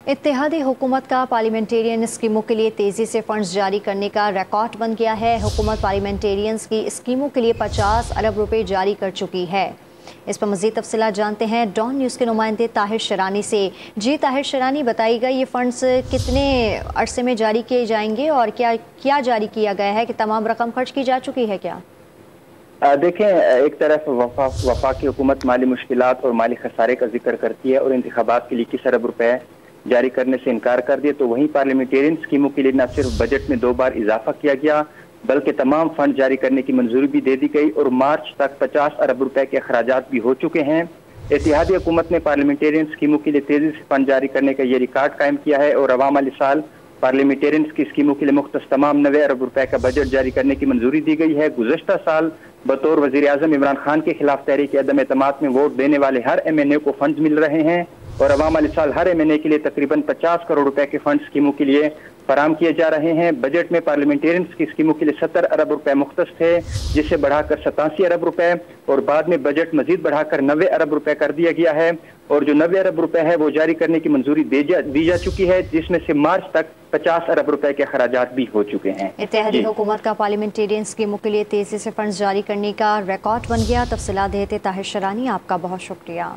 इत्तेहादी हुकूमत का पार्लियामेंटेरियन स्कीमों के लिए तेज़ी से फंड्स जारी करने का रिकॉर्ड बन गया है। हुकूमत पार्लियामेंटेरियंस की स्कीमों के लिए 50 अरब रुपए जारी कर चुकी है। इस पर मज़ीद तफसीलात जानते हैं डॉन न्यूज़ के नुमाइंदे ताहिर शरानी से। जी ताहिर शरानी, बताइएगा ये फंड्स कितने अरसे में जारी किए जाएंगे और क्या क्या जारी किया गया है कि तमाम रकम खर्च की जा चुकी है क्या? देखें, एक तरफ वफाकी हुकूमत माली मुश्किलात और माली खसारे का जिक्र करती है और इंतखाबात के लिए 21 अरब रुपए जारी करने से इनकार कर दिया, तो वहीं पार्लियामेंटेरियन स्कीमों के लिए न सिर्फ बजट में 2 बार इजाफा किया गया बल्कि तमाम फंड जारी करने की मंजूरी भी दे दी गई और मार्च तक 50 अरब रुपए के अखराजात भी हो चुके हैं। इत्तेहादी हुकूमत ने पार्लियामेंटेरियन स्कीमों के लिए तेजी से फंड जारी करने का ये रिकॉर्ड कायम किया है और अवाम वाली साल पार्लियामेंटेरियन की स्कीमों के लिए मुख्तस तमाम 90 अरब रुपए का बजट जारी करने की मंजूरी दी गई है। गुज़श्ता साल बतौर वज़ीर आज़म इमरान खान के खिलाफ तहरीक अदम एतमाद में वोट देने वाले हर MNA को फंड मिल रहे हैं और अवाम वाली साल हर MNA के लिए तकरीबन 50 करोड़ रुपए के फंड स्कीमों के लिए फराम किए जा रहे हैं। बजट में पार्लियामेंटेरियंस की स्कीमों के लिए 70 अरब रुपए मुख्तस थे, जिसे बढ़ाकर 87 अरब रुपए और बाद में बजट मजीद बढ़ाकर 90 अरब रुपए कर दिया गया है और जो 90 अरब रुपए है वो जारी करने की मंजूरी दी जा चुकी है, जिसमें से मार्च तक 50 अरब रुपए के खराजात भी हो चुके हैं। इत्तेहादी हुकूमत का पार्लियामेंटेरियन स्कीमों के लिए तेजी से फंड जारी करने का रिकॉर्ड बन गया। तफसीलात देते ताहिर शरानी, आपका बहुत शुक्रिया।